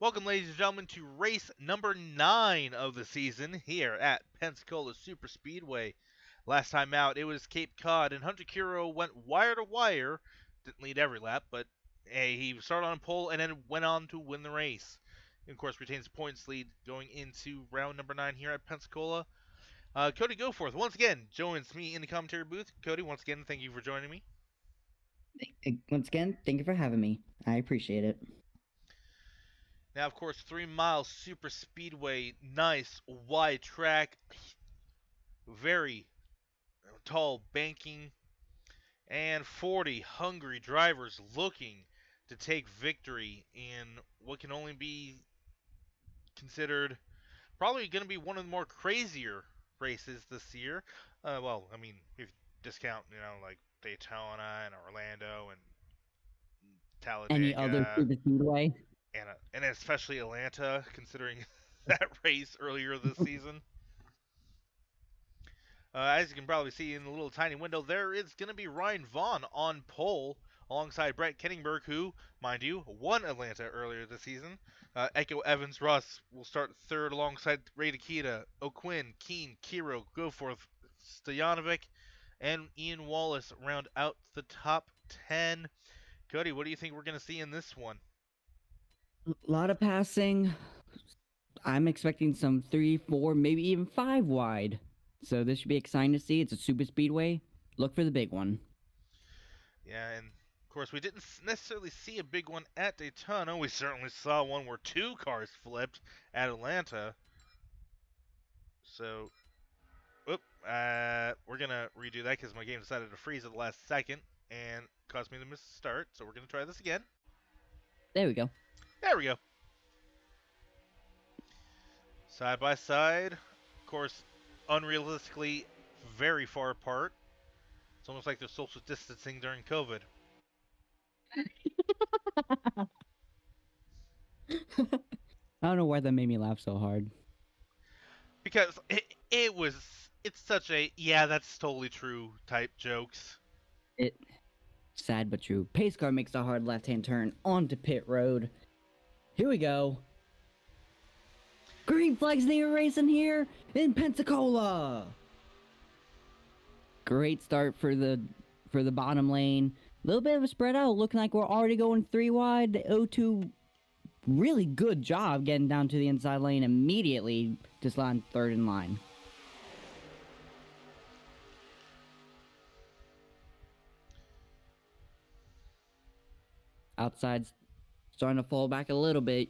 Welcome, ladies and gentlemen, to race number 9 of the season here at Pensacola Superspeedway. Last time out, it was Cape Cod, and Hunter Kiro went wire to wire. Didn't lead every lap, but hey, he started on pole and then went on to win the race. And of course, retains the points lead going into round number 9 here at Pensacola. Cody Goforth, once again, joins me in the commentary booth. Cody, once again, thank you for joining me. Once again, thank you for having me. I appreciate it. Now, of course, 3 Mile Super Speedway, nice wide track, very tall banking, and 40 hungry drivers looking to take victory in what can only be considered probably going to be one of the more crazier races this year. Well, I mean, if you discount, like Daytona and Orlando and Any other Talladega super speedway? and especially Atlanta, considering that race earlier this season. As you can probably see in the little tiny window, there is going to be Ryan Vaughn on pole alongside Brett Kettingberg, who, mind you, won Atlanta earlier this season. Echo Evans Russ will start third alongside Ray Nikita, O'Quinn, Keene, Kiro, Goforth, Stojanovic, and Ian Wallace round out the top 10. Cody, what do you think we're going to see in this one? A lot of passing. I'm expecting some 3, 4, maybe even 5 wide. So this should be exciting to see. It's a super speedway. Look for the big one. Yeah, and of course, we didn't necessarily see a big one at Daytona. We certainly saw one where 2 cars flipped at Atlanta. So, we're going to redo that because my game decided to freeze at the last second and caused me to miss the start. So we're going to try this again. There we go. There we go. Side by side. Of course, unrealistically very far apart. It's almost like they're social distancing during COVID. I don't know why that made me laugh so hard. Because it's such a, yeah, that's totally true type jokes. Sad but true. Pace car makes a hard left-hand turn onto pit road. Here we go. Green flags in the racing here in Pensacola. Great start for the bottom lane. A little bit of a spread out, looking like we're already going 3 wide. The O2, really good job getting down to the inside lane immediately, just line third in line. Outside's starting to fall back a little bit.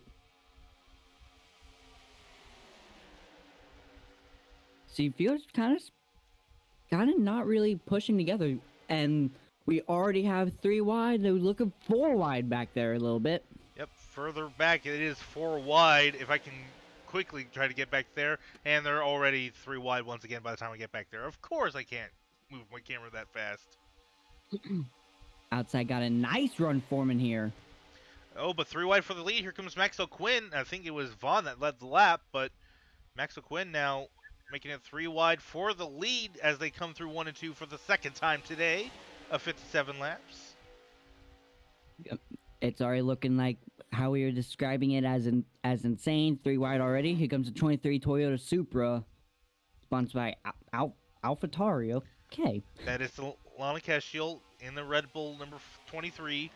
So you feel it's kind of not really pushing together, and we already have 3 wide. They're looking 4 wide back there a little bit. Yep, further back it is 4 wide. If I can quickly try to get back there, and they're already 3 wide once again by the time I get back there. Of course I can't move my camera that fast. Outside got a nice run Foreman here. Oh, but 3 wide for the lead. Here comes Max O'Quinn. I think it was Vaughn that led the lap, but Max O'Quinn now making it 3 wide for the lead as they come through 1 and 2 for the second time today of 57 laps. It's already looking like how we were describing it as insane. 3 wide already. Here comes the 23 Toyota Supra, sponsored by AlphaTauri. Okay. That is Lana Keshiel in the Red Bull number 23.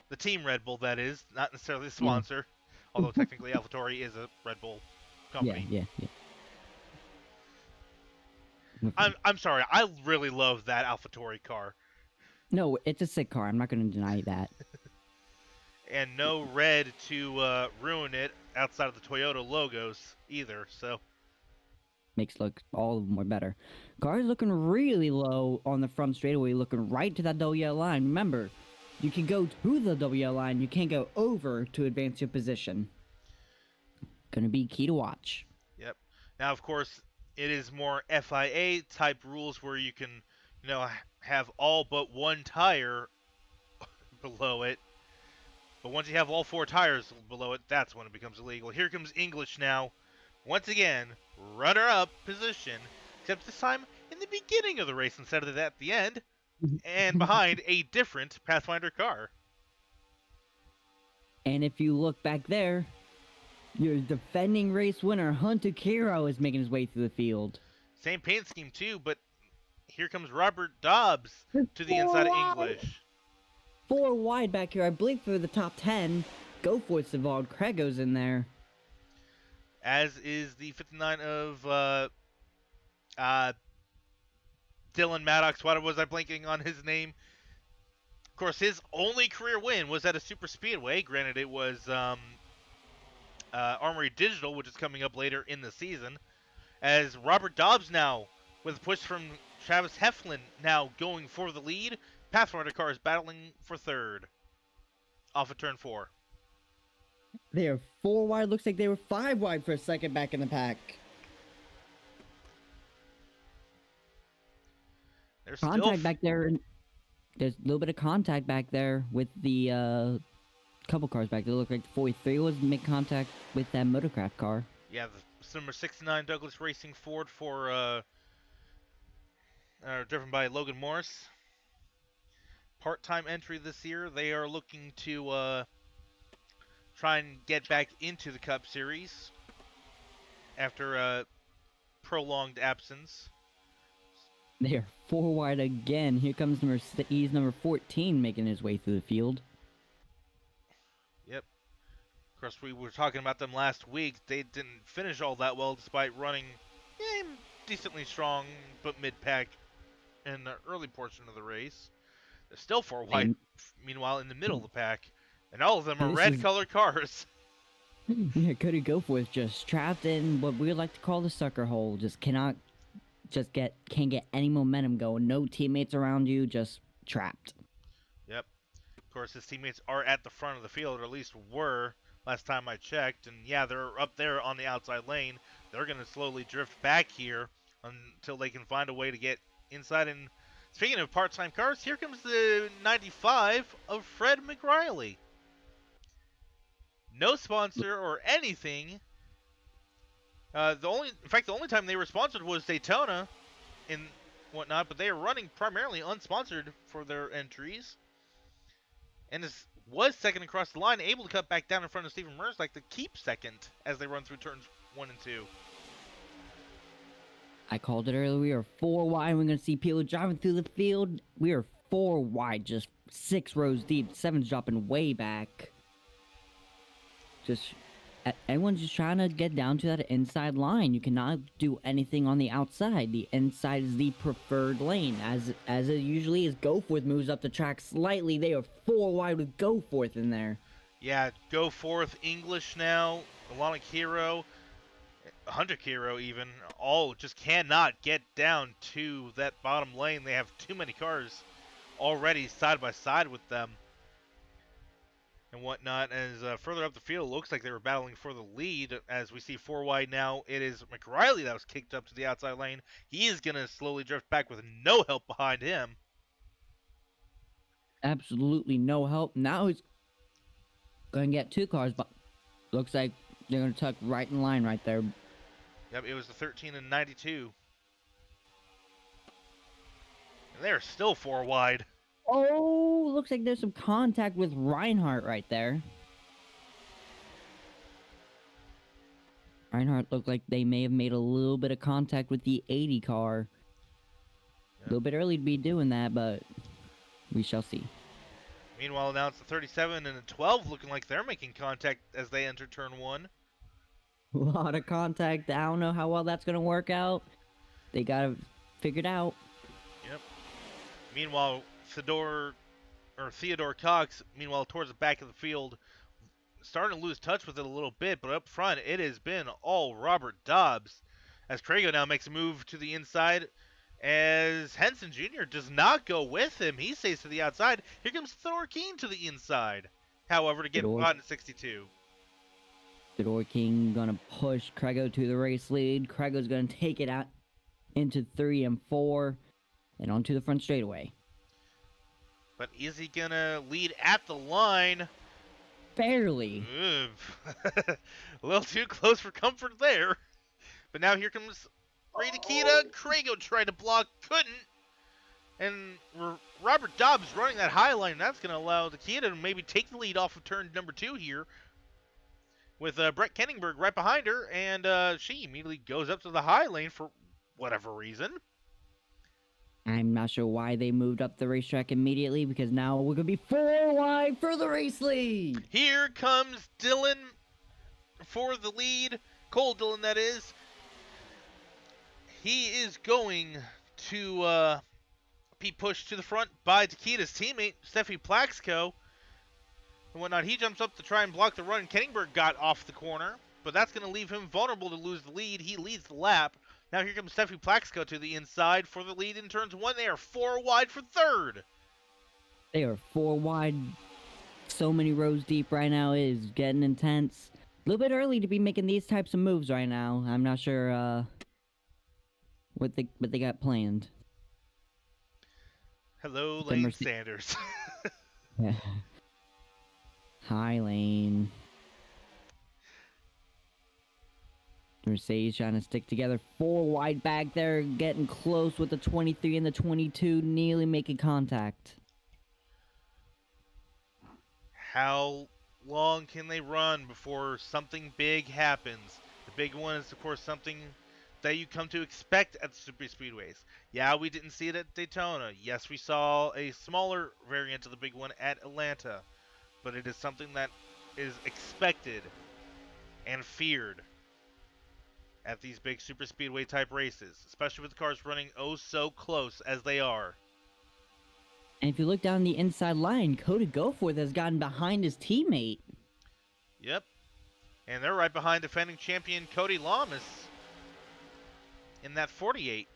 The team Red Bull, that is, not necessarily the sponsor. Although technically AlphaTauri is a Red Bull company. Yeah. I'm sorry. I really love that AlphaTauri car. No, it's a sick car. I'm not going to deny that. And no red to ruin it outside of the Toyota logos either. So makes look all of them more better. Car's looking really low on the front straightaway, looking right to that WL line. Remember, you can go to the WL line. You can't go over to advance your position. Gonna be key to watch. Yep. Now, of course, it is more FIA type rules where you can, have all but one tire below it. But once you have all 4 tires below it, that's when it becomes illegal. Here comes English now. Once again, runner-up position, except this time in the beginning of the race instead of at the end, and behind a different Pathfinder car. And if you look back there, Your defending race winner, Hunter Kiro, is making his way through the field. Same paint scheme too, but here comes Robert Dobbs to the inside of English. 4 wide back here, I believe, for the top 10. Go for it, Savard. Krego's in there. As is the 59 of Dylan Maddox. Why was I blanking on his name? Of course, his only career win was at a super speedway. Granted, it was Armory Digital, which is coming up later in the season. As Robert Dobbs now, with a push from Travis Heflin, now going for the lead. Pathfinder car is battling for third off of turn 4. They are 4 wide. Looks like they were 5 wide for a second back in the pack. There's contact back there. There's a little bit of contact back there with the couple cars back there. Look like the 43 was make contact with that Motorcraft car. Yeah, the number 69 Douglas Racing Ford for driven by Logan Morris. Part-time entry this year. They are looking to try and get back into the Cup Series after a prolonged absence. They are 4 wide again. Here comes number 14 making his way through the field. Yep. Of course, we were talking about them last week. They didn't finish all that well despite running decently strong, but mid-pack in the early portion of the race. They're still 4 wide, meanwhile, in the middle of the pack. And all of them are red-colored cars. Yeah, Cody Goforth just trapped in what we like to call the sucker hole. Can't get any momentum going. No teammates around you, just trapped. Yep. Of course, his teammates are at the front of the field, or at least were last time I checked. And yeah, they're up there on the outside lane. They're going to slowly drift back here until they can find a way to get inside. And speaking of part-time cars, here comes the 95 of Fred McRiley. No sponsor or anything. The only time they were sponsored was Daytona and whatnot, but they are running primarily unsponsored for their entries. And was second across the line, able to cut back down in front of Stephen Merzlik to keep second as they run through turns 1 and 2. I called it earlier. We are 4 wide. We're going to see people driving through the field. We are 4 wide, just 6 rows deep. 7's dropping way back. Everyone's just trying to get down to that inside line. You cannot do anything on the outside. The inside is the preferred lane. As it usually is, Goforth moves up the track slightly. They are 4 wide with Goforth in there. Yeah, Goforth, English now, Alana Kiro, Hunter Kiro even, all just cannot get down to that bottom lane. They have too many cars already side by side with them and whatnot. As further up the field, it looks like they were battling for the lead. As we see 4 wide now, it is McRiley that was kicked up to the outside lane. He is going to slowly drift back with no help behind him. Absolutely no help. Now he's going to get 2 cars, but looks like they're going to tuck right in line right there. Yep, it was the 13 and 92. And they're still 4 wide. Oh, looks like there's some contact with Reinhardt right there. Reinhardt looked like they may have made a little bit of contact with the 80 car. Yep. A little bit early to be doing that, but we shall see. Meanwhile, now it's the 37 and the 12 looking like they're making contact as they enter turn 1. A lot of contact. I don't know how well that's going to work out. They got it figured out. Yep. Meanwhile, Theodore Cox, towards the back of the field, starting to lose touch with it a little bit, but up front, it has been all Robert Dobbs. As Craigo now makes a move to the inside, as Henson Jr. does not go with him. He stays to the outside. Here comes Thor Keane to the inside, however, to get caught in 62. Theodore King gonna push Craigo to the race lead. Craigo's gonna take it out into 3 and 4 and onto the front straightaway. But is he gonna lead at the line? Barely. A little too close for comfort there. But now here comes Ray Nikita. Craigo tried to block, couldn't. And Robert Dobbs running that high line. That's going to allow Nikita to maybe take the lead off of turn number 2 here. with Brett Kenningberg right behind her, and she immediately goes up to the high lane for whatever reason. I'm not sure why they moved up the racetrack immediately, because now we're going to be 4 wide for the race lead. Here comes Dylan for the lead. Cole Dillon, that is. He is going to be pushed to the front by Takita's teammate, Steffi Plaxco, and whatnot. He jumps up to try and block the run. Kenningberg got off the corner, but that's going to leave him vulnerable to lose the lead. He leads the lap. Now here comes Steffi Plaxco to the inside for the lead in turns 1. They are 4 wide for third. They are 4 wide. So many rows deep right now. It is getting intense. A little bit early to be making these types of moves right now. I'm not sure what they got planned. Hello, Lane Sanders. High lane. Mercedes trying to stick together. 4 wide back there, getting close with the 23 and the 22, nearly making contact. How long can they run before something big happens? The big one is, of course, something that you come to expect at the super speedways. Yeah, we didn't see it at Daytona. Yes, we saw a smaller variant of the big one at Atlanta. But it is something that is expected and feared at these big super speedway type races, especially with the cars running oh so close as they are. And if you look down the inside line, Cody Goforth has gotten behind his teammate. Yep. And they're right behind defending champion Cody Lamas in that 48.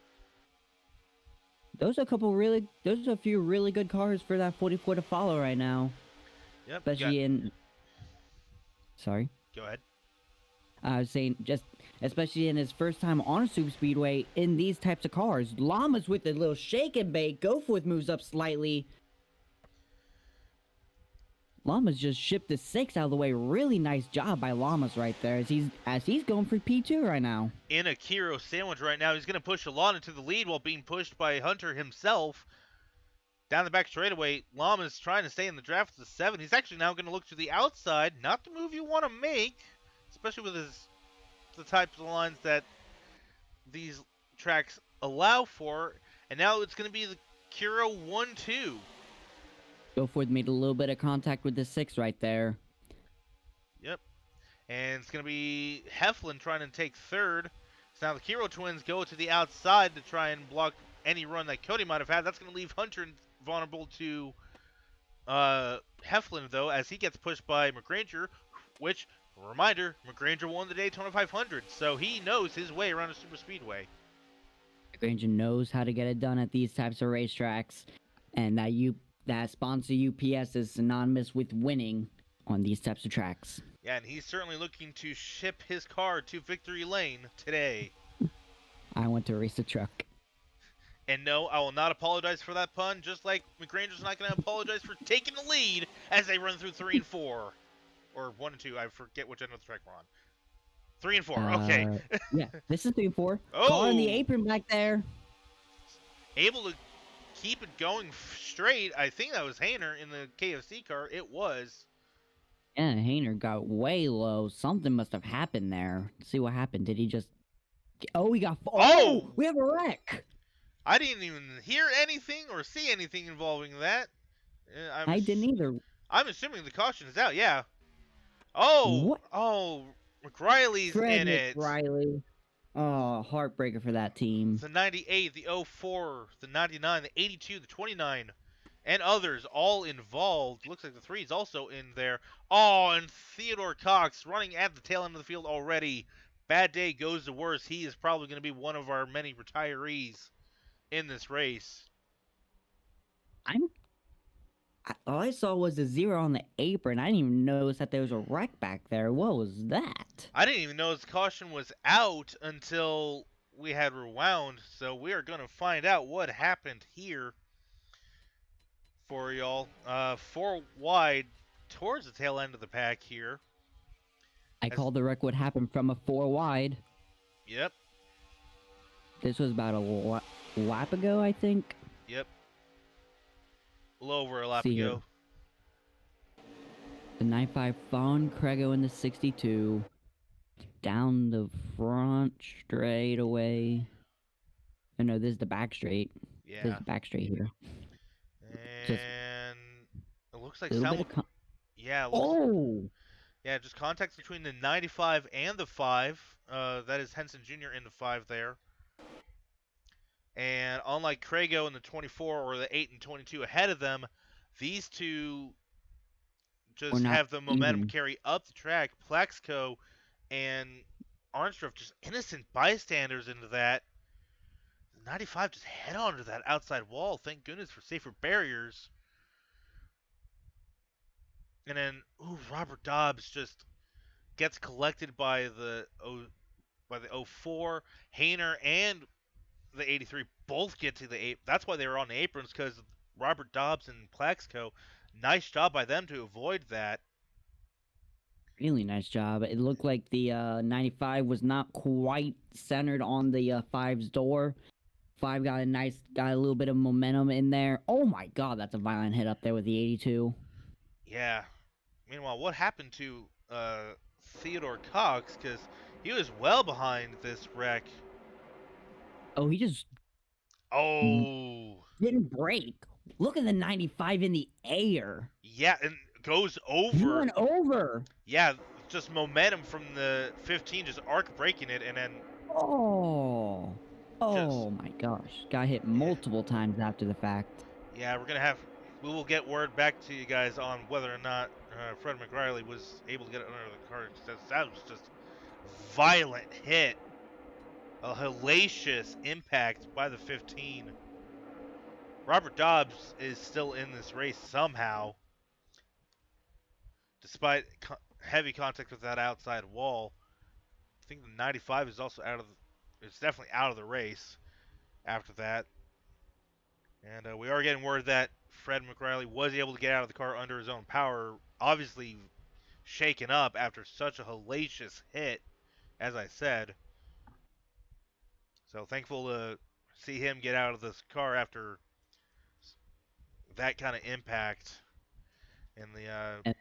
Those are a few really good cars for that 44 to follow right now. Yep. Especially in... Sorry? Go ahead. I was saying, especially in his first time on a super speedway in these types of cars. Llamas with a little shake and bake. Goforth moves up slightly. Llamas just shipped the 6 out of the way. Really nice job by Llamas right there as he's going for P2 right now. In a Kiro sandwich right now. He's going to push Alana to the lead while being pushed by Hunter himself. Down the back straightaway, Llama's trying to stay in the draft with the 7. He's actually now going to look to the outside. Not the move you want to make, especially with the types of lines that these tracks allow for. And now it's going to be the Kiro 1-2. Goforth made a little bit of contact with the 6 right there. Yep. And it's going to be Heflin trying to take third. So now the Kiro twins go to the outside to try and block any run that Cody might have had. That's going to leave Hunter vulnerable to Heflin, though, as he gets pushed by McGranger, which, reminder, McGranger won the Daytona 500, so he knows his way around a super speedway. McGranger knows how to get it done at these types of racetracks, and that sponsor UPS is synonymous with winning on these types of tracks. Yeah, and he's certainly looking to ship his car to victory lane today. I want to race a truck. And no, I will not apologize for that pun, just like McGranger's not going to apologize for taking the lead as they run through 3 and 4. Or 1 and 2, I forget which end of the track we're on. 3 and 4, okay. Yeah, this is 3 and 4. Oh! Car in the apron back there. Able to keep it going straight. I think that was Hayner in the KFC car. It was. Yeah, Hayner got way low. Something must have happened there. Let's see what happened. Did he just... Oh, we got... Oh! We have a wreck! I didn't even hear anything or see anything involving that. I didn't either. I'm assuming the caution is out, yeah. Oh! What? Oh, McRiley's in it. McRiley. Oh, heartbreaker for that team. The 98, the 04, the 99, the 82, the 29, and others all involved. Looks like the 3 is also in there. Oh, and Theodore Cox running at the tail end of the field already. Bad day goes to worse. He is probably going to be one of our many retirees in this race. All I saw was a 0 on the apron. I didn't even notice that there was a wreck back there. What was that? I didn't even know his caution was out until we had rewound. So we are going to find out what happened here for y'all. 4 wide towards the tail end of the pack here. I called the wreck what happened from a 4 wide. Yep. This was about a lap ago, I think. Yep. A little over a lap ago. The 95 following Crego in the 62. Down the front straight away. Oh, no, this is the back straight. This is Yeah. the back straight here. Just And it looks a like little bit of yeah, it looks oh! yeah, just context between the 95 and the 5. That is Henson Jr. in the 5 there. And unlike Crago in the 24 or the 8 and 22 ahead of them, these two We're just not have the momentum even. carry up the track. Plaxco and Armstrong just innocent bystanders into that. 95 just head on to that outside wall. Thank goodness for safer barriers. And then, Robert Dobbs just gets collected by the 04. Hayner and the 83 both get to the 8. That's why they were on the aprons, because Robert Dobbs and Plaxco. Nice job by them to avoid that. Really nice job. It looked like the 95 was not quite centered on the 5's door. 5 got a little bit of momentum in there. Oh my god, that's a violent hit up there with the 82. Yeah. Meanwhile, what happened to Theodore Cox? Because he was well behind this wreck. Oh, he just Oh. didn't break. Look at the 95 in the air. Yeah, and goes He over. went over. Yeah, just momentum from the 15, just arc breaking it, and then Oh. just Oh my gosh. Got hit multiple times after the fact. yeah, we will get word back to you guys on whether or not Fred McRiley was able to get it under the car. That was just violent hit, a hellacious impact by the 15. Robert Dobbs is still in this race somehow, despite heavy contact with that outside wall. I think the 95 is also it's definitely out of the race after that. And we are getting word that Fred McRiley was able to get out of the car under his own power, obviously shaken up after such a hellacious hit, as I said. So thankful to see him get out of this car after that kind of impact. And And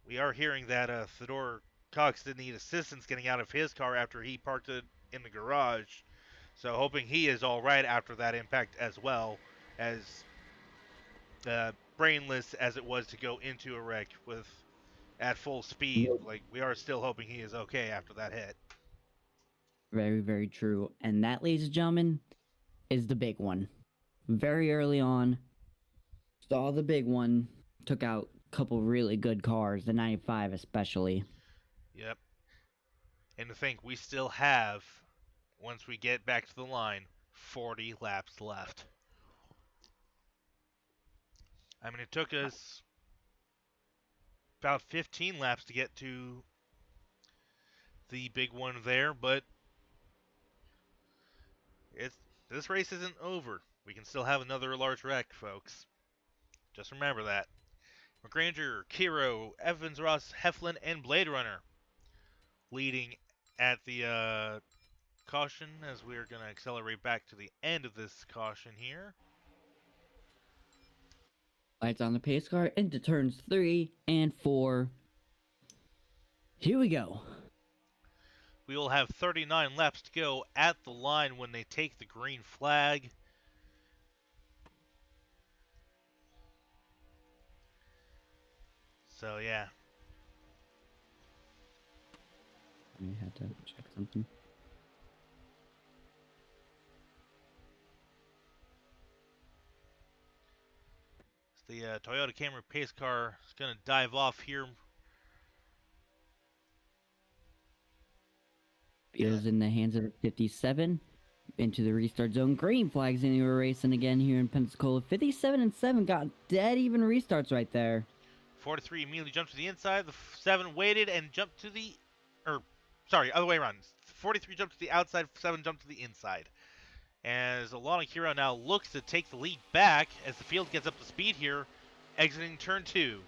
we are hearing that Theodore Cox did need assistance getting out of his car after he parked it in the garage. So hoping he is all right after that impact as well, as brainless as it was to go into a wreck with at full speed. Like, we are still hoping he is okay after that hit. very, very true. And that, ladies and gentlemen, is the big one. Very early on, saw the big one, took out a couple really good cars, the 95 especially. Yep. And to think we still have, once we get back to the line, 40 laps left. I mean, it took us about 15 laps to get to the big one there, but this race isn't over. We can still have another large wreck, folks. Just remember that. McGranger, Kiro, Evans, Ross, Heflin, and Blade Runner leading at the caution, as we are going to accelerate back to the end of this caution here. Lights on the pace car into turns 3 and 4. Here we go. We will have 39 laps to go at the line when they take the green flag. So, yeah. I had to check something. The Toyota Camry pace car is going to dive off here. Feels in the hands of the 57 into the restart zone. Green flags and we're racing again here in Pensacola. 57 and 7 got dead even restarts right there. 43 immediately jumped to the inside. The 7 waited and jumped to the, other way around. 43 jumped to the outside. 7 jumped to the inside. As Alana Kiro now looks to take the lead back as the field gets up to speed here, exiting turn 2.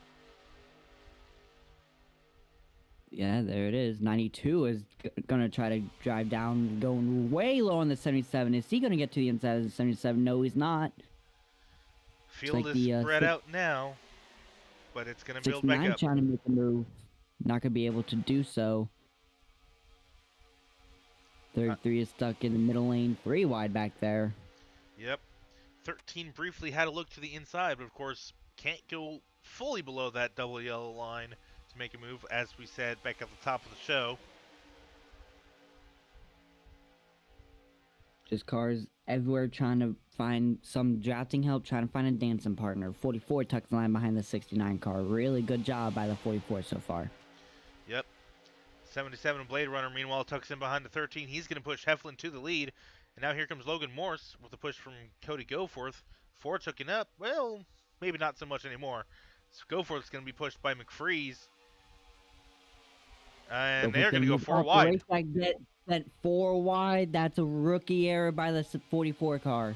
Yeah, there it is. 92 is going to try to drive down, going way low on the 77. Is he going to get to the inside of the 77? No, he's not. Field like is the, spread out now. but it's going to build back 69 up. trying to make a move. Not going to be able to do so. 33 is stuck in the middle lane. 3 wide back there. Yep. 13 briefly had a look to the inside, but of course can't go fully below that double yellow line to make a move, as we said back at the top of the show. Just cars everywhere trying to find some drafting help, trying to find a dancing partner. 44 tucks the line behind the 69 car. Really good job by the 44 so far. Yep. 77 Blade Runner, meanwhile, tucks in behind the 13. He's going to push Heflin to the lead. And now here comes Logan Morse with a push from Cody Goforth. Ford's hooking up. Well, maybe not so much anymore. So Goforth's going to be pushed by McFreeze. And they're going to go 4 wide. That 4 wide. That's a rookie error by the 44 car.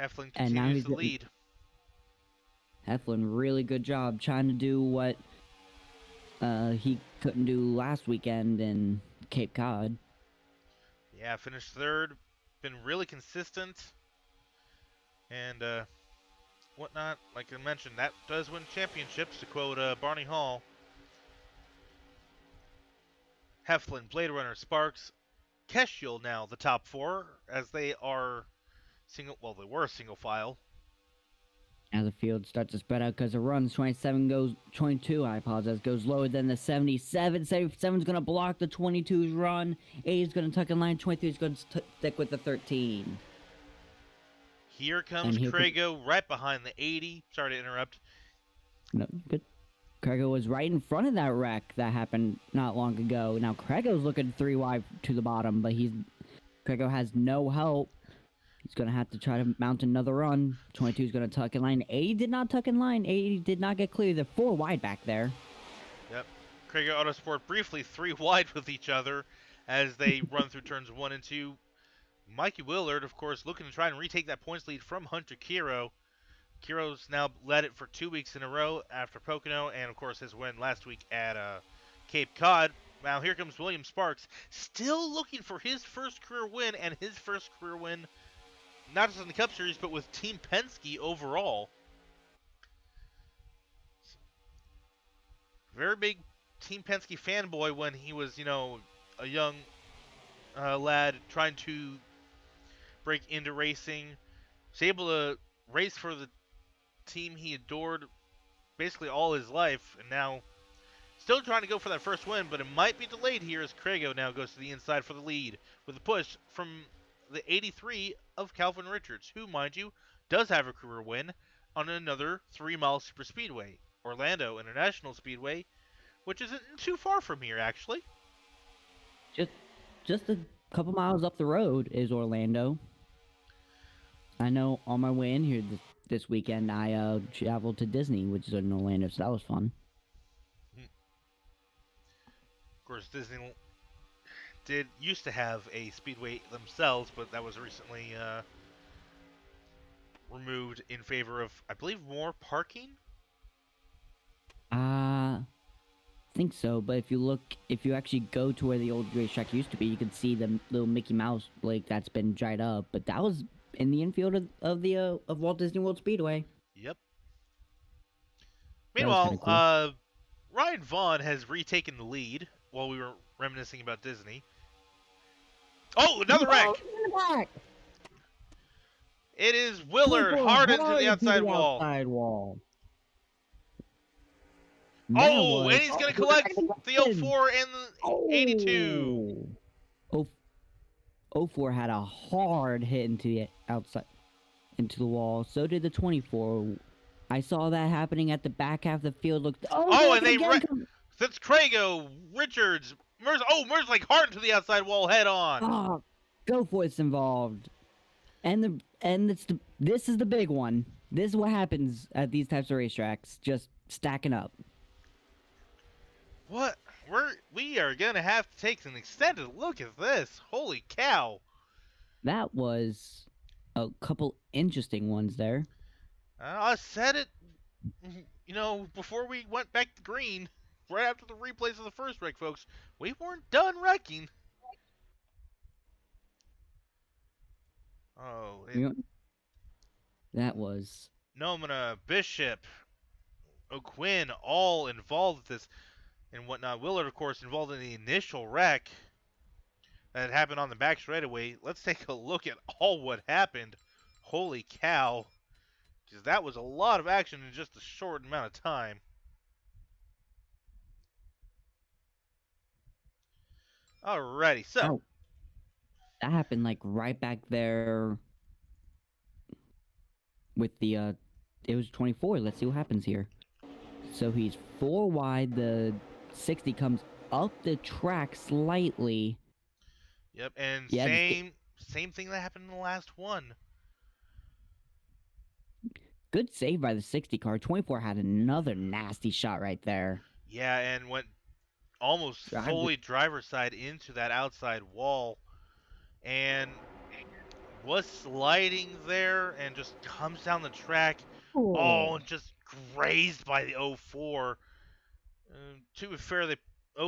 Heflin continues to lead. Heflin, really good job trying to do what he couldn't do last weekend in Cape Cod. Yeah, finished third. Been really consistent. And whatnot. Like I mentioned, that does win championships, to quote Barney Hall. Heflin, Blade Runner, Sparks, Keshiel now the top 4, as they are they were single file. As the field starts to spread out because the runs, 27 goes, 22, I apologize, goes lower than the 77. 77's going to block the 22's run. 80 is going to tuck in line. 23 is going to stick with the 13. Here comes Craigo right behind the 80. Sorry to interrupt. No, good. Craigo was right in front of that wreck that happened not long ago. Now Craigo's looking 3 wide to the bottom, but Craigo has no help. He's going to have to try to mount another run. 22 is going to tuck in line. 80 did not tuck in line. 80 did not get clear. They're 4 wide back there. Yep. Craigo Autosport briefly 3 wide with each other as they run through turns 1 and 2. Mikey Willard, of course, looking to try and retake that points lead from Hunter Kiro. Kiro's now led it for 2 weeks in a row after Pocono, and of course his win last week at Cape Cod. Now here comes William Sparks, still looking for his first career win, and his first career win not just in the Cup Series, but with Team Penske overall. Very big Team Penske fanboy when he was, a young lad trying to break into racing. Was able to race for the team he adored basically all his life, and now still trying to go for that first win, but it might be delayed here as Craigo now goes to the inside for the lead with a push from the 83 of Calvin Richards, who, mind you, does have a career win on another 3-mile superspeedway, Orlando International Speedway, which isn't too far from here, actually. Just a couple miles up the road is Orlando. I know on my way in here this weekend, I traveled to Disney, which is in Orlando, so that was fun. Of course, Disney used to have a speedway themselves, but that was recently removed in favor of, I believe, more parking? I think so, but if you actually go to where the old racetrack used to be, you can see the little Mickey Mouse lake that's been dried up, but that was in the infield of Walt Disney World Speedway. Yep. Meanwhile, cool. Ryan Vaughn has retaken the lead while we were reminiscing about Disney. Oh, another wreck! It is Willard hard into the outside wall. Oh, and he's going to collect the 04 and the 82. 04 had a hard hit into the outside, into the wall. So did the 24. I saw that happening at the back half of the field. And that's Craigo, Richards, Mers. Oh, Mers like hard into the outside wall head on. Oh, Goforth's involved. This is the big one. This is what happens at these types of racetracks. Just stacking up. What? We are gonna have to take an extended look at this. Holy cow! That was a couple interesting ones there. I said it, before we went back to green, right after the replays of the first wreck, folks. We weren't done wrecking. Oh, That was. Nomina, Bishop, O'Quinn, all involved with this and whatnot. Willard, of course, involved in the initial wreck that happened on the back straightaway. Let's take a look at all what happened. Holy cow. Because that was a lot of action in just a short amount of time. Alrighty, so. Oh, that happened like right back there with the it was 24. Let's see what happens here. So he's 4 wide. The 60 comes up the track slightly. Yep, and Yeah, same thing that happened in the last one. good save by the 60 car. 24 had another nasty shot right there. Yeah, and went almost fully driver's side into that outside wall and was sliding there and just comes down the track. Oh, and just grazed by the 04. To be fair, the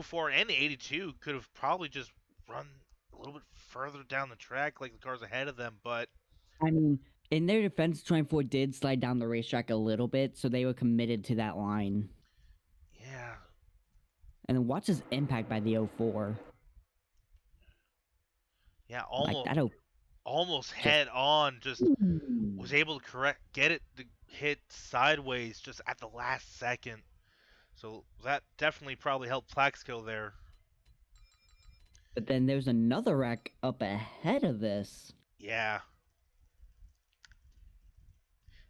04 and the 82 could have probably just run a little bit further down the track like the cars ahead of them, but I mean, in their defense, 24 did slide down the racetrack a little bit, so they were committed to that line. yeah. And then watch his impact by the 04. Yeah, almost head on, just was able to get it to hit sideways just at the last second. So that definitely probably helped Plaxico there. But then there's another wreck up ahead of this. Yeah.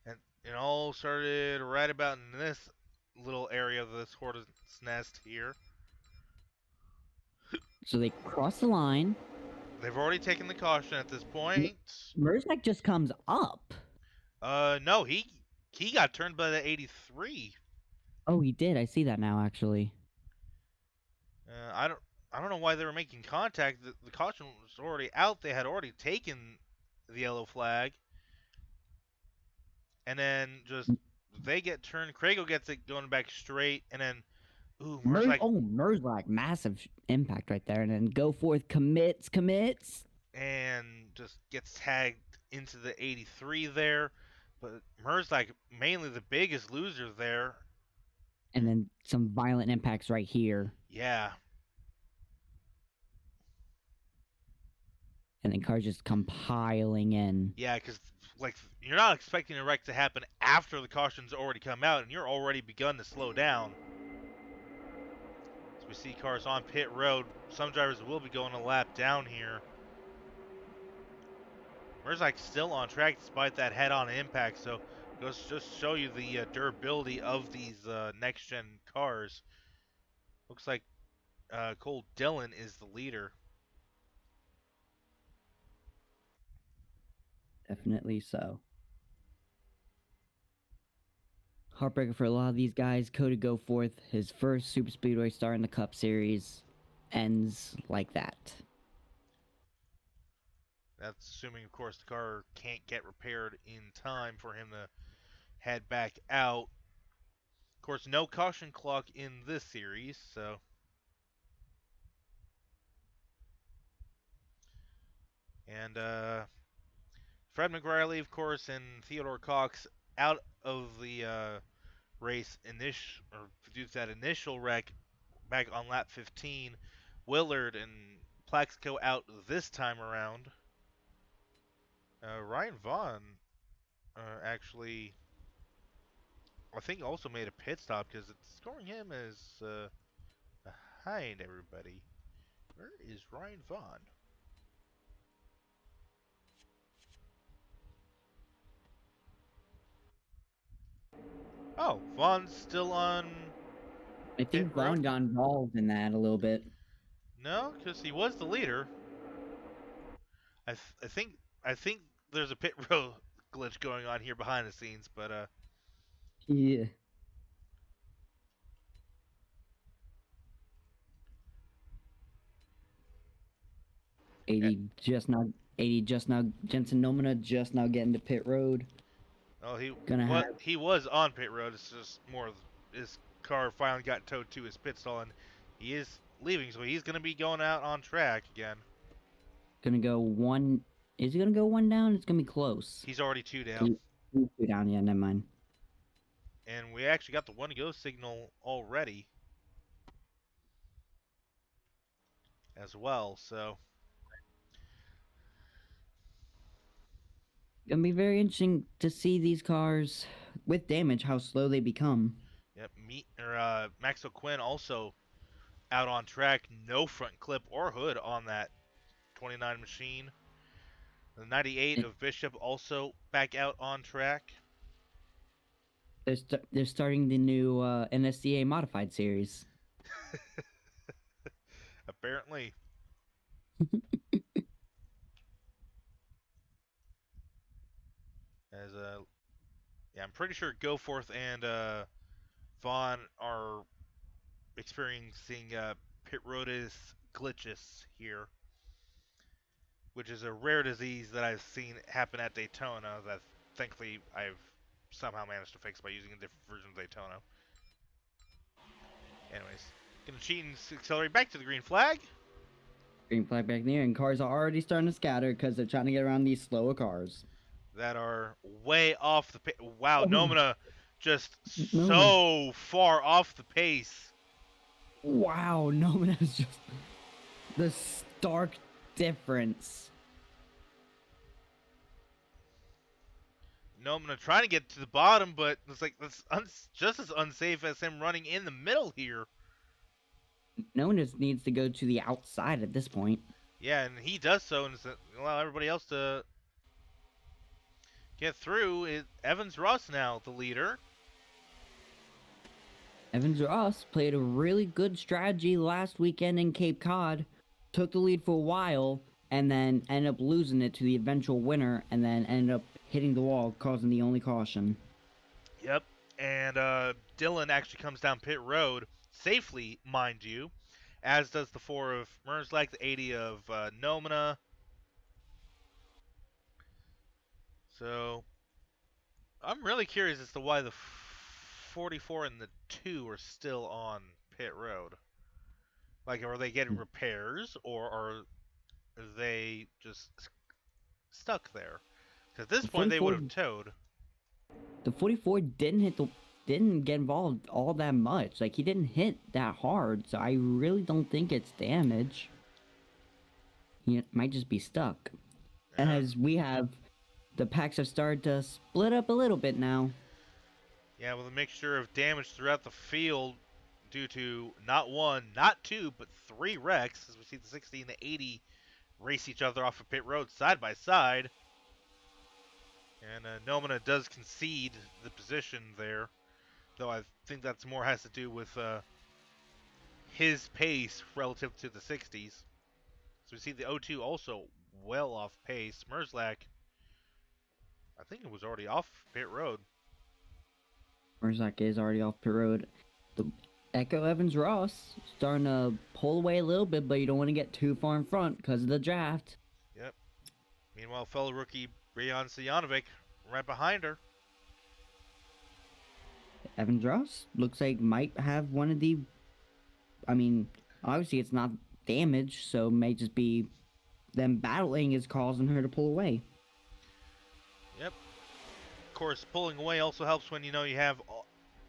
And it all started right about in this little area of this hornet's nest here. So they cross the line. They've already taken the caution at this point. Merzak just comes up. No, he got turned by the 83. Oh, he did. I see that now, actually. I don't know why they were making contact. The caution was already out. They had already taken the yellow flag. And then just they get turned. Craigo gets it going back straight, and then Merzak, massive impact right there, and then go forth commits, and just gets tagged into the 83 there. But Merzak mainly the biggest loser there. And then some violent impacts right here. Yeah. And then cars just come piling in. Yeah, because like you're not expecting a wreck to happen after the caution's already come out, and you're already begun to slow down. So we see cars on pit road. Some drivers will be going a lap down here. Merzak's still on track despite that head-on impact, so goes just show you the durability of these next-gen cars. Looks like Cole Dillon is the leader. Definitely so. Heartbreaker for a lot of these guys. Cody Goforth, his first Super Speedway star in the Cup Series, ends like that. That's assuming, of course, the car can't get repaired in time for him to head back out. Of course, no caution clock in this series, so. And Fred McRiley, of course, and Theodore Cox out of the race due to that initial wreck back on lap 15. Willard and Plaxico out this time around. Ryan Vaughn actually, I think, also made a pit stop because it's scoring him as behind everybody. Where is Ryan Vaughn? Oh, Vaughn's still on. I think Vaughn got involved in that a little bit. No, because he was the leader. I think there's a pit road glitch going on here behind the scenes, but yeah. 80 just now. Jensen Nomina just now getting to pit road. Oh, he was on pit road. It's just more his car finally got towed to his pit stall, and he is leaving, so he's gonna be going out on track again. Gonna go one. Is he gonna go one down? It's gonna be close. He's already 2 down. Two down, yeah, never mind. And we actually got the one to go signal already as well. So, Gonna be very interesting to see these cars with damage, how slow they become. yep, Max O'Quinn also out on track, no front clip or hood on that 29 machine. The 98 And of Bishop also back out on track. they're starting the new NSCA modified series. Apparently, as yeah, I'm pretty sure Goforth and Vaughn are experiencing pit road glitches here, which is a rare disease that I've seen happen at Daytona that thankfully I've somehow managed to fix by using a different version of Daytona. Anyways, gonna cheat and accelerate back to the green flag. Green flag back there, and cars are already starting to scatter because they're trying to get around these slower cars. That are way off the pace. Wow, Oh, Nomina just no man. so far off the pace. Wow, no man, that's just the stark difference. Nomina trying to get to the bottom, but it's like that's just as unsafe as him running in the middle here. No one just needs to go to the outside at this point. Yeah, and he does so and allow everybody else to get through. Evans Ross now the leader. Evans Ross played a really good strategy last weekend in Cape Cod, took the lead for a while, and then ended up losing it to the eventual winner, and then ended up hitting the wall, causing the only caution. Yep. And Dylan actually comes down pit road safely, mind you, as does the 4 of Merzlak, the 80 of Nomina. So I'm really curious as to why the 44 and the 2 are still on pit road. Like, are they getting repairs or are they just stuck there? Because at this The point, they would 44, have towed. the 44 didn't get involved all that much. Like he didn't hit that hard, so I really don't think it's damage. He might just be stuck. Yeah. As we have, the packs have started to split up a little bit now. Yeah, with a mixture of damage throughout the field due to not one, not two, but 3 wrecks, as we see the 60 and the 80 race each other off of pit road side by side. And Nomina does concede the position there, though I think that's more has to do with his pace relative to the 60s. So we see the O2 also well off pace. Merzlak, I think it was already off pit road. Merzak is already off pit road. The Echo Evans Ross starting to pull away a little bit, but you don't want to get too far in front because of the draft. Yep. Meanwhile, fellow rookie Rayan Sijanovic right behind her. Evans Ross looks like might have one of the. I mean, obviously it's not damage, so it may just be them battling is causing her to pull away. Yep. Of course, pulling away also helps when you know you have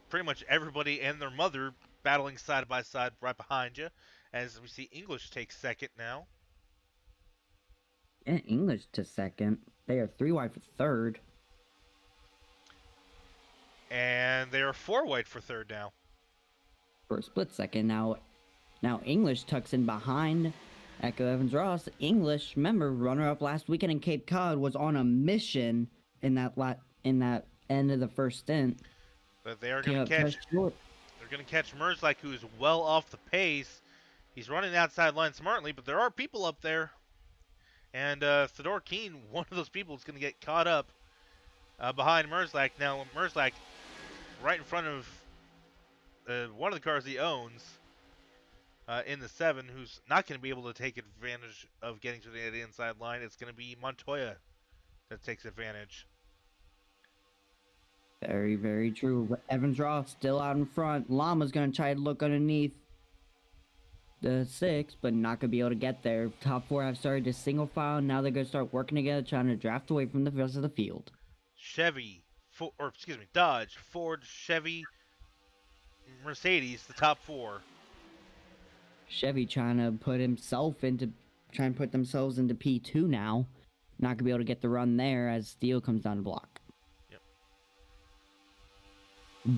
pretty much everybody and their mother battling side by side right behind you. As we see English take second now. And English to second. They are 3 wide for third. And they are 4 wide for third now. For a split second. Now English tucks in behind Echo Evans Ross. English, remember, runner up last weekend in Cape Cod, was on a mission in that end of the first stint. But they are going to catch. They're going to catch Merzlak, who is well off the pace. He's running the outside line smartly, but there are people up there. And Fedor Keen, one of those people, is going to get caught up behind Merzlak. Now, Merzlak, right in front of one of the cars he owns in the 7, who's not going to be able to take advantage of getting to the inside line. It's going to be Montoya that takes advantage. Very, very true. Evans Ross still out in front. Llama's going to try to look underneath the 6, but not going to be able to get there. Top 4 have started to single file. Now they're going to start working together, trying to draft away from the rest of the field. Chevy Dodge, Ford, Chevy, Mercedes, the top four. Chevy trying to put themselves into P2 now. Not gonna be able to get the run there as Steele comes down the block. Yep.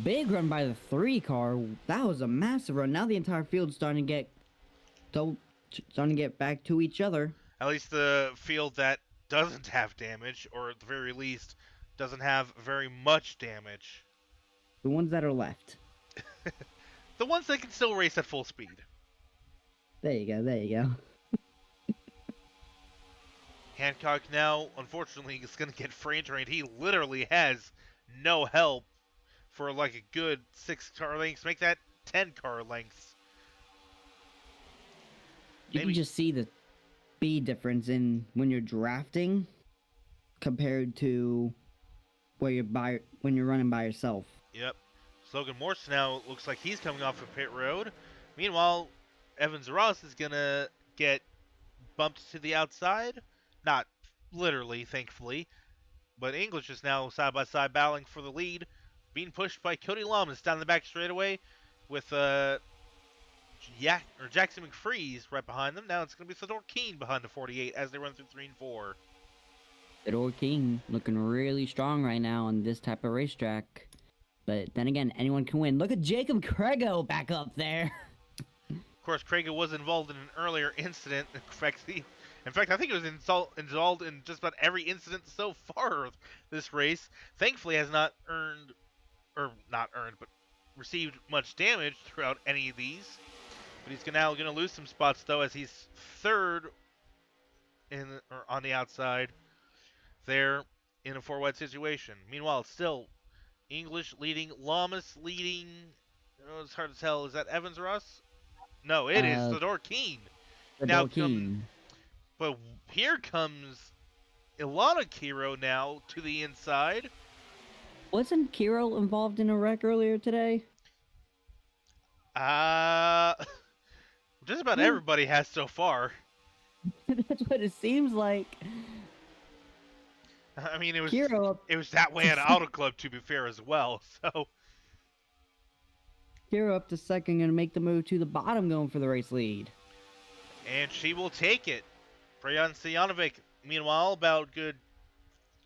Big run by the 3 car. That was a massive run. Now the entire field's starting to get back to each other. At least the field that doesn't have damage, or at the very least, doesn't have very much damage. The ones that are left. The ones that can still race at full speed. There you go. Hancock now, unfortunately, is going to get frame trained. He literally has no help for like a good 6 car lengths. Make that 10 car lengths. You can just see the speed difference in when you're drafting compared to when you're running by yourself. Yep. Logan Morse now looks like he's coming off of pit road. Meanwhile, Evans Ross is going to get bumped to the outside. Not literally, thankfully. But English is now side by side battling for the lead. Being pushed by Cody Lamas down the back straightaway with Jackson McFreeze right behind them. Now it's going to be Sador Keene behind the 48 as they run through 3 and 4. Sador Keene looking really strong right now on this type of racetrack. But then again, anyone can win. Look at Jacob Crego back up there. Of course, Crego was involved in an earlier incident. In fact, I think it was involved in just about every incident so far of this race. Thankfully, has not received much damage throughout any of these. But he's now going to lose some spots, though, as he's third on the outside there in a 4-wide situation. Meanwhile, still English leading, Lamas leading. Oh, it's hard to tell. Is that Evans Ross? No, it is Sador Keene. But here comes Ilana Kiro now to the inside. Wasn't Kiro involved in a wreck earlier today? Just about everybody has so far. That's what it seems like. I mean, it was Kiro it was that way at Auto Club, to be fair, as well. So Kiro up to second, gonna make the move to the bottom, going for the race lead. And she will take it. Brejan Stojanovic, meanwhile, about good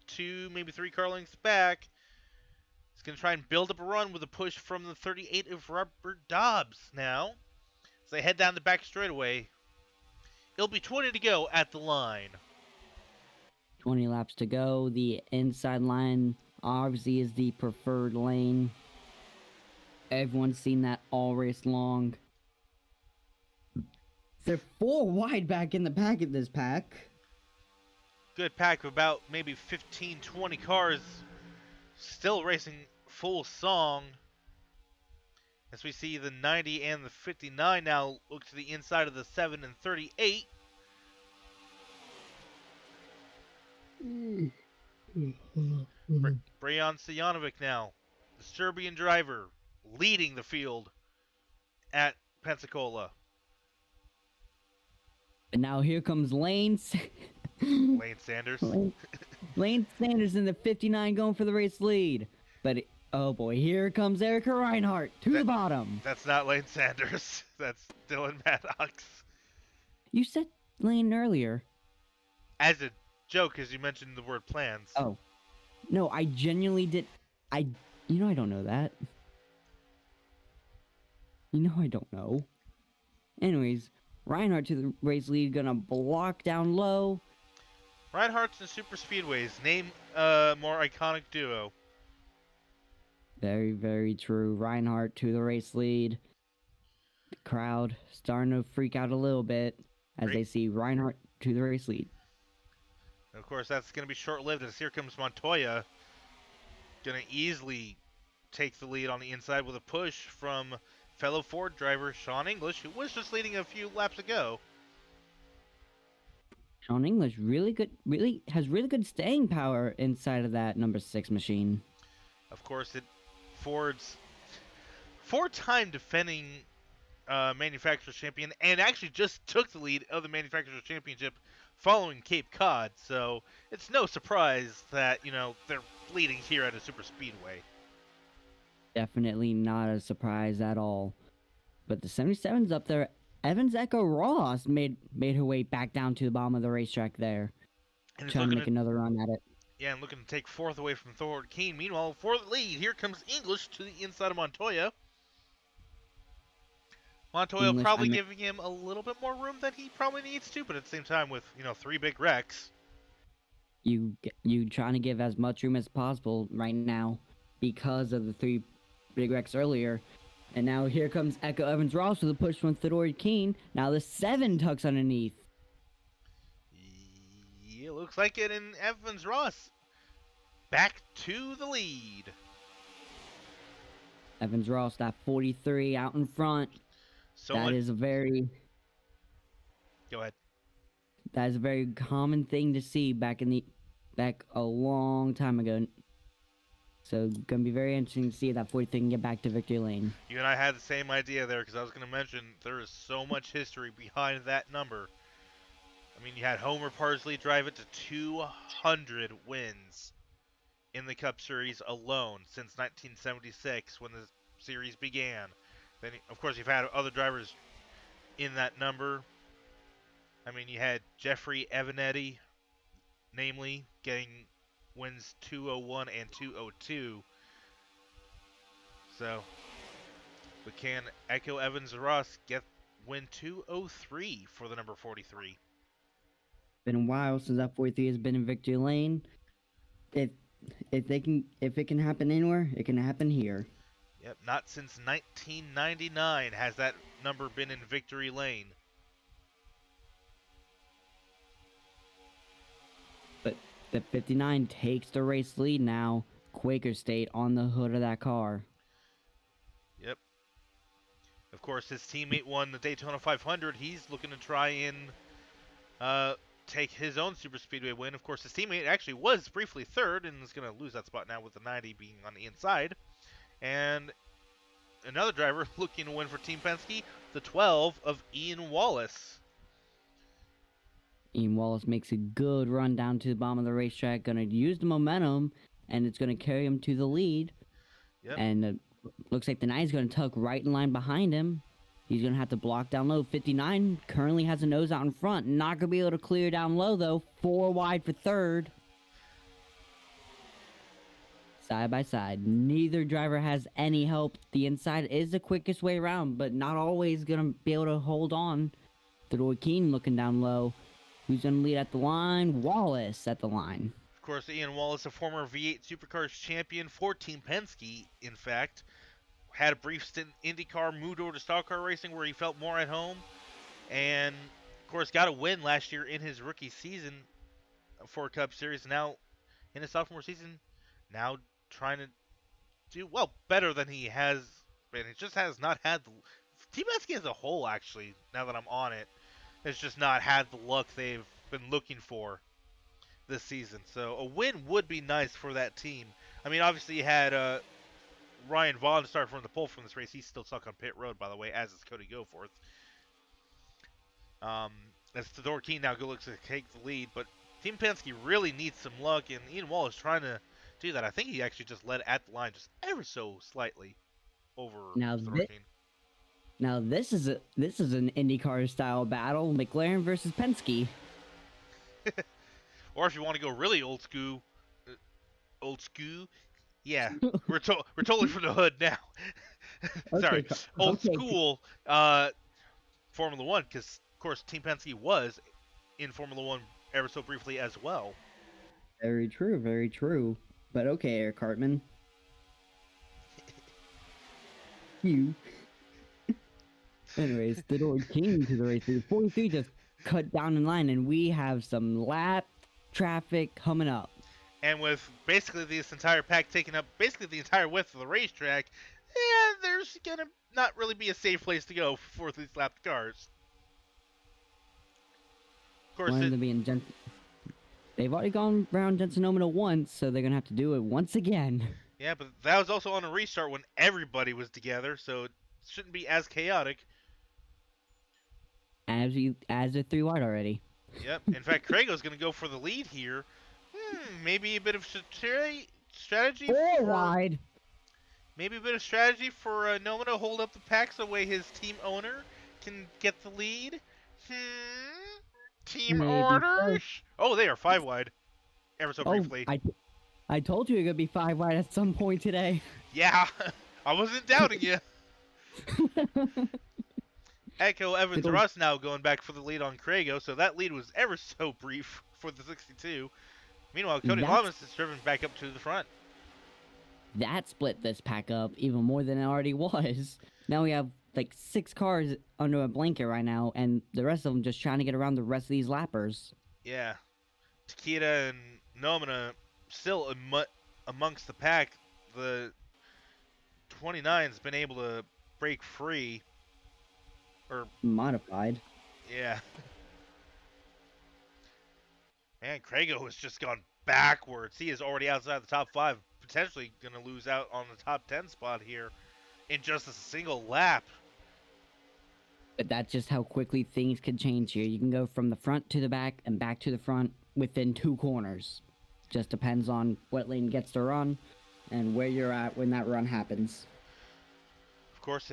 2, maybe 3 car lengths back. He's going to try and build up a run with a push from the 38 of Robert Dobbs now. As they head down the back straightaway. It'll be 20 to go at the line. 20 laps to go. The inside line obviously is the preferred lane. Everyone's seen that all race long. They're 4 wide back in the pack at this pack. Good pack of about maybe 15, 20 cars still racing full song. As we see the 90 and the 59 now look to the inside of the 7 and 38. Brejan Stojanovic now, the Serbian driver, leading the field at Pensacola. And now here comes Lane Sanders. Lane Sanders in the 59 going for the race lead. But, oh boy, here comes Erica Reinhardt to the bottom. That's not Lane Sanders. That's Dylan Maddox. You said Lane earlier. As a joke, as you mentioned the word plans. Oh. No, I genuinely did. I don't know that. I don't know. Anyways, Reinhardt to the race lead, gonna block down low. Reinhardt's and Super Speedways. Name a more iconic duo. Very, very true. Reinhardt to the race lead. The crowd starting to freak out a little bit as they see Reinhardt to the race lead. And of course, that's going to be short-lived as here comes Montoya. Going to easily take the lead on the inside with a push from fellow Ford driver Sean English, who was just leading a few laps ago. Sean English has really good staying power inside of that number 6 machine. Of course, Ford's 4-time defending manufacturer's champion, and actually just took the lead of the manufacturer's championship following Cape Cod, so it's no surprise that, they're bleeding here at a super speedway. Definitely not a surprise at all. But the 77's up there. Evans Echo Ross made her way back down to the bottom of the racetrack there, And he's trying to looking make to another run at it. Yeah, and looking to take fourth away from Thor Keen. Meanwhile, for the lead, here comes English to the inside of Montoya. Montoya English, probably giving him a little bit more room than he probably needs to, but at the same time, with three big wrecks. You trying to give as much room as possible right now because of the three big wrecks earlier. And now here comes Echo Evans Ross with a push from Theodore Keen. Now the 7 tucks underneath. Yeah, looks like it in Evans Ross. Back to the lead. Evans Ross, that 43 out in front. That is a very Go ahead. That is a very common thing to see back a long time ago. So gonna be very interesting to see if that 43 can get back to victory lane. You and I had the same idea there because I was going to mention there is so much history behind that number. I mean, you had Homer Parsley drive it to 200 wins in the Cup Series alone since 1976 when the series began. Then, of course, you've had other drivers in that number. I mean, you had Jeffrey Evanetti, namely, getting wins 201 and 202. So, but can Echo Evans Ross get win 203 for the number 43? Been a while since that 43 has been in victory lane. If it can happen anywhere, it can happen here. Yep, not since 1999 has that number been in victory lane. But the 59 takes the race lead now. Quaker State on the hood of that car. Yep. Of course, his teammate won the Daytona 500. He's looking to try and take his own super speedway win. Of course, his teammate actually was briefly third and is going to lose that spot now with the 90 being on the inside. And another driver looking to win for Team Penske, the 12 of Ian Wallace. Ian Wallace makes a good run down to the bottom of the racetrack, going to use the momentum, and it's going to carry him to the lead. Yep. And looks like the 9 is going to tuck right in line behind him. He's going to have to block down low. 59 currently has a nose out in front. Not going to be able to clear down low, though. 4 wide for third. Side by side. Neither driver has any help. The inside is the quickest way around, but not always going to be able to hold on. Theodore Keen looking down low. Who's going to lead at the line? Wallace at the line. Of course, Ian Wallace, a former V8 Supercars champion for Team Penske, in fact. Had a brief stint in IndyCar, moved over to stock car racing where he felt more at home. And, of course, got a win last year in his rookie season for a Cup Series. Now, in his sophomore season, now trying to do, well, better than he has been. He just has not had the... Team Penske as a whole, actually, now that I'm on it, has just not had the luck they've been looking for this season. So a win would be nice for that team. I mean, obviously you had Ryan Vaughn start from the pole from this race. He's still stuck on pit road, by the way, as is Cody Goforth. As Theodore Keen now looks to take the lead, but Team Penske really needs some luck, and Ian Wall is trying to do that. I think he actually just led at the line just ever so slightly over Theodore Keen. Now this is an IndyCar style battle, McLaren versus Penske. Or if you want to go really old school, yeah, we're totally from the hood now. Sorry, old school Formula One, because of course Team Penske was in Formula One ever so briefly as well. Very true, very true. But okay, Eric Hartman. You. Anyways, the door came to the race. The 43 just cut down in line, and we have some lap traffic coming up. And with basically this entire pack taking up basically the entire width of the racetrack, yeah, there's going to not really be a safe place to go for these lapped cars. Of course, they've already gone around Jensen Omina once, so they're going to have to do it once again. Yeah, but that was also on a restart when everybody was together, so it shouldn't be as chaotic. As a 3 wide already. Yep. In fact, Krago's going to go for the lead here. Maybe a bit of strategy Four for wide. maybe a bit of strategy for Noma to hold up the pack so way his team owner can get the lead. Team Maybe so. orders. Oh, they are 5 wide. Ever so Oh, briefly. I told you it could be 5 wide at some point today. Yeah, I wasn't doubting you. Echo Evans Fiddle- Russ now going back for the lead on Krago, so that lead was ever so brief for the 62. Meanwhile, Cody That's Lamas is driven back up to the front. that split this pack up even more than it already was. Now we have like 6 cars under a blanket right now, and the rest of them just trying to get around the rest of these lappers. Yeah, Takeda and Nomina still amongst the pack. The 29's been able to break free. Or, Modified. yeah. Man, Krago has just gone backwards. He is already outside the top 5, potentially going to lose out on the top 10 spot here in just a single lap. But that's just how quickly things can change here. You can go from the front to the back and back to the front within 2 corners. Just depends on what lane gets to run and where you're at when that run happens. Of course,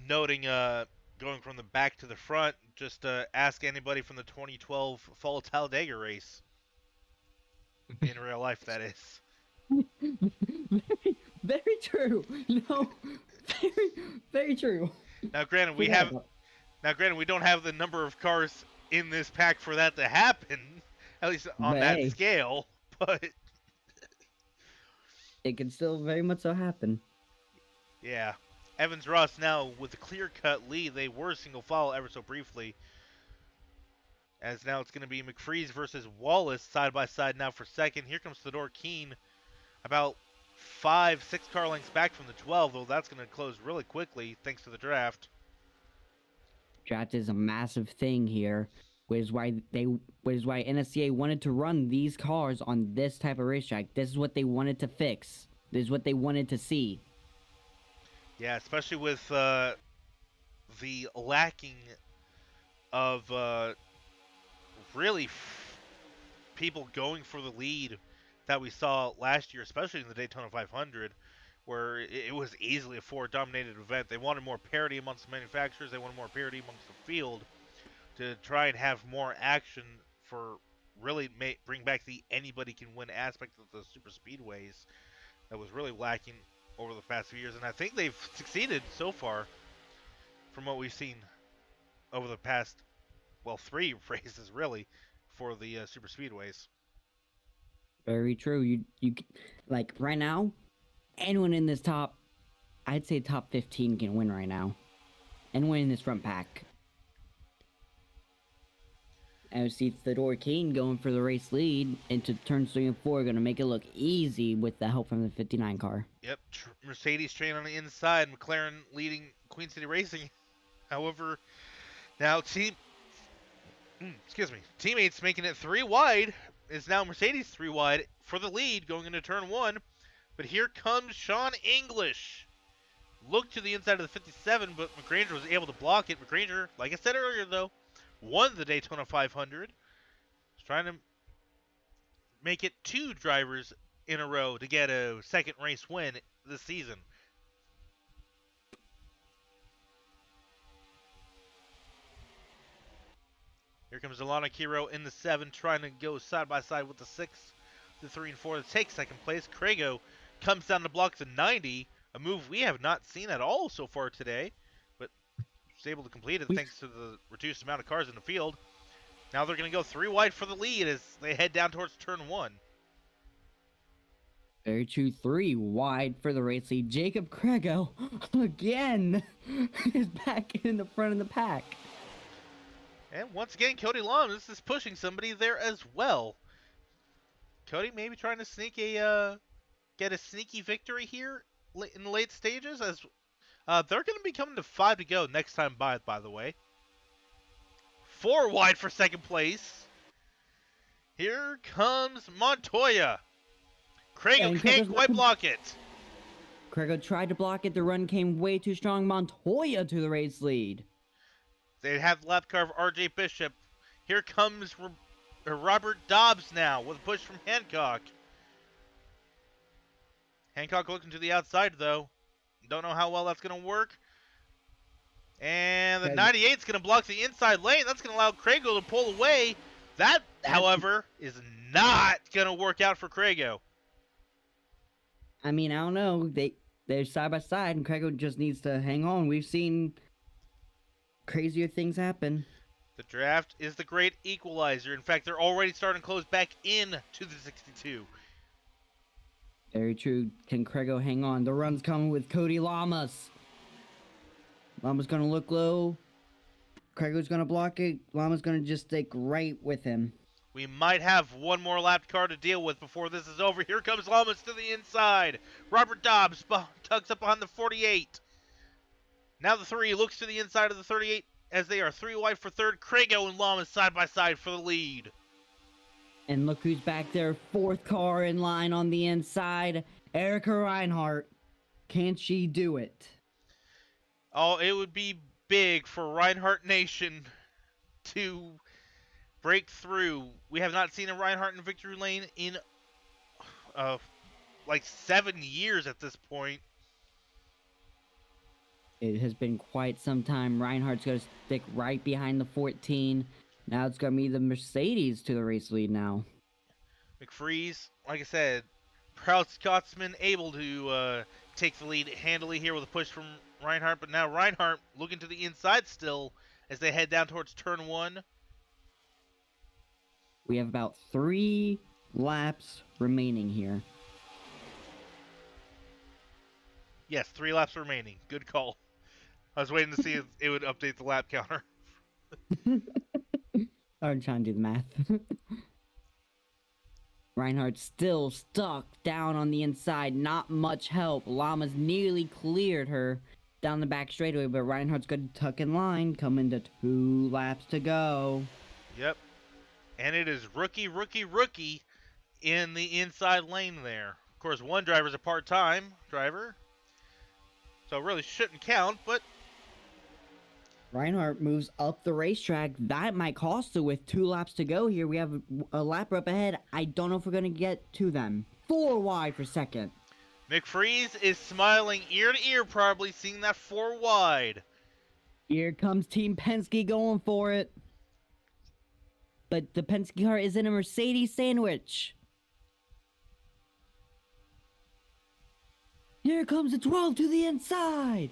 noting going from the back to the front, just ask anybody from the 2012 Fall Talladega race. In real life, that is. very, very true. No, very, very true. Now, granted, we don't have the number of cars in this pack for that to happen, at least on But that hey, scale. But it can still very much so happen. yeah, Evans Ross now with a clear-cut lead. They were single file ever so briefly, as now it's going to be McFreeze versus Wallace side by side now for second. Here comes Theodore Keene, about 5-6 car lengths back from the 12, though that's going to close really quickly thanks to the draft. Draft is a massive thing here, which is why NSCA wanted to run these cars on this type of racetrack. This is what they wanted to fix. This is what they wanted to see. Yeah, especially with the lacking of really people going for the lead that we saw last year, especially in the Daytona 500, where it was easily a Ford-dominated event. They wanted more parity amongst the manufacturers. They wanted more parity amongst the field to try and have more action for really bring back the anybody-can-win aspect of the super speedways that was really lacking over the past few years. And I think they've succeeded so far from what we've seen over the past, 3 races, really, for the super speedways. Very true. You like right now, anyone in this I'd say top 15 can win right now. Anyone in this front pack. And we see Theodore Keene going for the race lead into turns 3 and 4, going to make it look easy with the help from the 59 car. Yep, Mercedes train on the inside, McLaren leading Queen City Racing. However, now teammates making it 3 wide is now Mercedes 3 wide for the lead going into turn 1. But here comes Sean English. Looked to the inside of the 57, but McGranger was able to block it. McGranger, like I said earlier, though, won the Daytona 500. He's trying to make it 2 drivers in a row to get a second race win this season. Here comes Alana Kiro in the 7, trying to go side by side with the 6, the 3 and 4 to take second place. Krago comes down to block the 90, a move we have not seen at all so far today, but was able to complete it thanks to the reduced amount of cars in the field. Now they're going to go 3 wide for the lead as they head down towards turn 1. Very true. 3 wide for the race lead. Jacob Krago again is back in the front of the pack. And once again, Cody Lamas is pushing somebody there as well. Cody maybe trying to get a sneaky victory here in the late stages, as they're going to be coming to 5 to go next time by the way. 4 wide for second place. Here comes Montoya. Krago can't quite block it. Krago tried to block it. The run came way too strong. Montoya to the race lead. They have the lap car of RJ Bishop. Here comes Robert Dobbs now with a push from Hancock. Hancock looking to the outside, though. Don't know how well that's going to work. And the 98 is going to block the inside lane. That's going to allow Crago to pull away. That, however, is not going to work out for Crago. I mean, I don't know. They're side by side, and Crago just needs to hang on. We've seen crazier things happen. The draft is the great equalizer. In fact, they're already starting to close back in to the 62. Very true. Can Crago hang on? The run's coming with Cody Lamas. Lama's gonna look low. Crago's gonna block it. Lama's gonna just stick right with him. We might have one more lap car to deal with before this is over. Here comes Lamas to the inside. Robert Dobbs tugs up behind the 48. Now the 3 looks to the inside of the 38 as they are 3 wide for third. Crago and Lamas side by side for the lead. And look who's back there. 4th car in line on the inside. Erica Reinhardt. Can she do it? Oh, it would be big for Reinhardt Nation to break through. We have not seen a Reinhardt in victory lane in like 7 years at this point. It has been quite some time. Reinhardt's going to stick right behind the 14. Now it's going to be the Mercedes to the race lead now. McFreeze, like I said, proud Scotsman, able to take the lead handily here with a push from Reinhardt. But now Reinhardt looking to the inside still as they head down towards turn 1. We have about 3 laps remaining here. Yes, 3 laps remaining. Good call. I was waiting to see if it would update the lap counter. I'm trying to do the math. Reinhardt still stuck down on the inside. Not much help. Llama's nearly cleared her down the back straightaway, but Reinhardt's going to tuck in line. Coming to 2 laps to go. Yep. And it is rookie in the inside lane there. Of course, one driver's a part-time driver, so it really shouldn't count, but Reinhardt moves up the racetrack. That might cost her with 2 laps to go here. We have a lap up ahead. I don't know if we're going to get to them. 4 wide for second. McFreeze is smiling ear to ear, probably seeing that 4 wide. Here comes Team Penske going for it. But the Penske car is in a Mercedes sandwich. Here comes the 12 to the inside.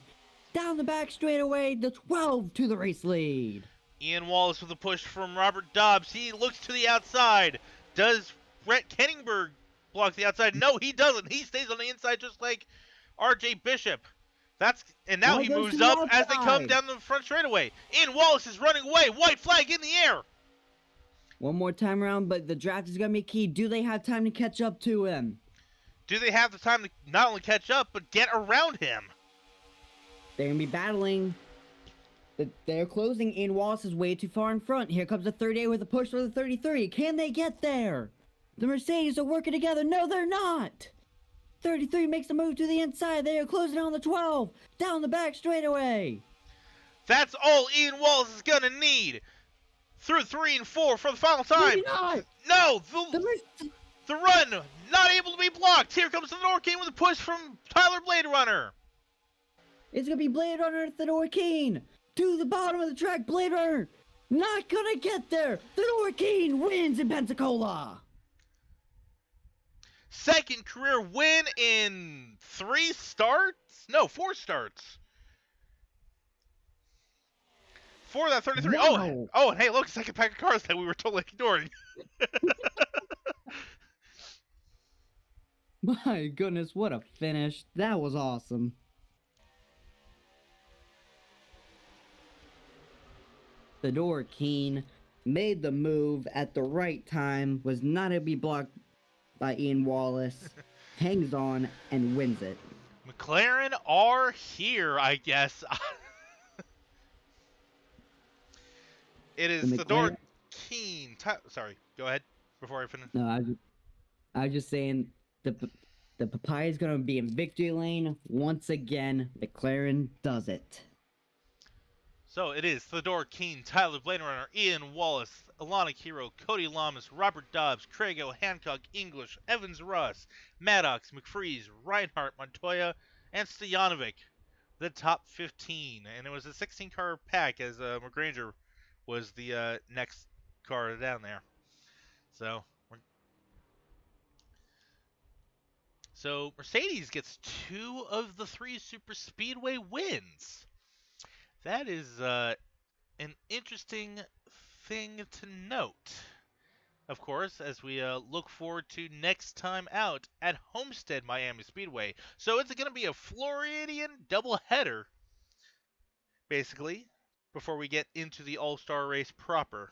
Down the back straightaway, the 12 to the race lead. Ian Wallace with a push from Robert Dobbs. He looks to the outside. Does Brett Kenningberg block the outside? No, he doesn't. He stays on the inside just like RJ Bishop. And now he moves up as they come down the front straightaway. Ian Wallace is running away. White flag in the air. One more time around, but the draft is going to be key. Do they have time to catch up to him? Do they have the time to not only catch up, but get around him? They're going to be battling. They're closing. Ian Wallace is way too far in front. Here comes the 38 with a push for the 33. Can they get there? The Mercedes are working together. No, they're not. 33 makes a move to the inside. They are closing on the 12. Down the back straightaway. That's all Ian Wallace is going to need. Through 3 and 4 for the final time. Maybe not. No, the run not able to be blocked. Here comes the Norkane with a push from Tyler Blade Runner. It's going to be Blade Runner at the Norkane. To the bottom of the track, Blade Runner. Not going to get there. The Norkane wins in Pensacola. Second career win in 3 starts? No, 4 starts. For that 33. Wow. Oh, and hey, look, second pack of cars that we were totally ignoring. My goodness, what a finish. That was awesome. Fedor Keen made the move at the right time, was not to be blocked by Ian Wallace, hangs on, and wins it. McLaren are here, I guess. It is Fedor Keen. Sorry, go ahead before I finish. No, I was just saying the Papaya is going to be in victory lane once again. McLaren does it. So it is Theodore Keene, Tyler Bladerunner, Ian Wallace, Alana Kiro, Cody Lamas, Robert Dobbs, Craigo, Hancock, English, Evans Ross, Maddox, McFreeze, Reinhardt, Montoya, and Stojanovic. The top 15. And it was a 16 car pack as McGranger was the next car down there. So Mercedes gets 2 of the 3 super speedway wins. That is an interesting thing to note. Of course, as we look forward to next time out at Homestead Miami Speedway. So it's going to be a Floridian doubleheader, basically, before we get into the All-Star race proper.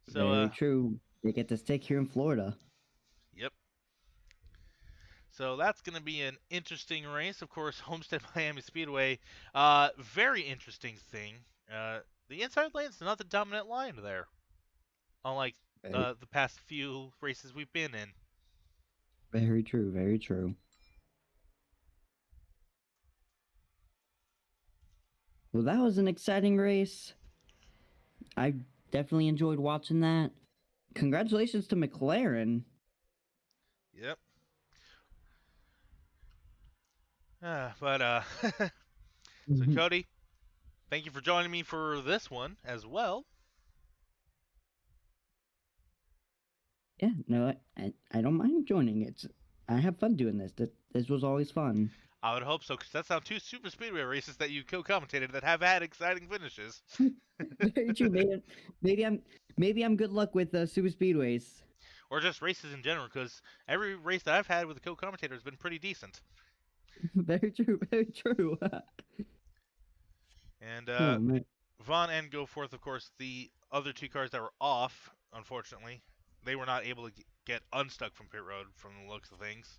So, Very true. They get to stick here in Florida. yep. So that's going to be an interesting race. Of course, Homestead Miami Speedway, very interesting thing. The inside lane's not the dominant line there, unlike Very, the past few races we've been in. very true. Very true. Well, that was an exciting race. I definitely enjoyed watching that. Congratulations to McLaren. Yep. So Cody, thank you for joining me for this one as well. Yeah, no, I don't mind joining. I have fun doing this. This was always fun. I would hope so, because that's now 2 super speedway races that you co-commentated that have had exciting finishes. Very true. Maybe I'm good luck with super speedways. Or just races in general, because every race that I've had with the co-commentator has been pretty decent. Very true. Very true. And Oh man. Vaughn and Goforth, of course, the other 2 cars that were off, unfortunately, they were not able to get unstuck from pit road from the looks of things.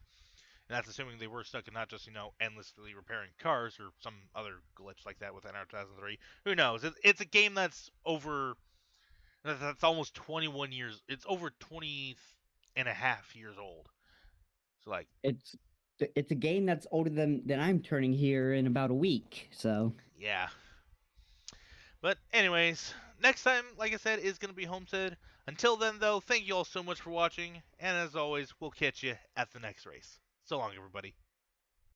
And that's assuming they were stuck and not just, endlessly repairing cars or some other glitch like that with NR 2003. Who knows? It's a game that's almost 21 years. It's over 20 and a half years old. So, It's a game that's older than I'm turning here in about a week. So yeah. But anyways, next time, like I said, is going to be Homestead. Until then, though, thank you all so much for watching. And as always, we'll catch you at the next race. So long, everybody.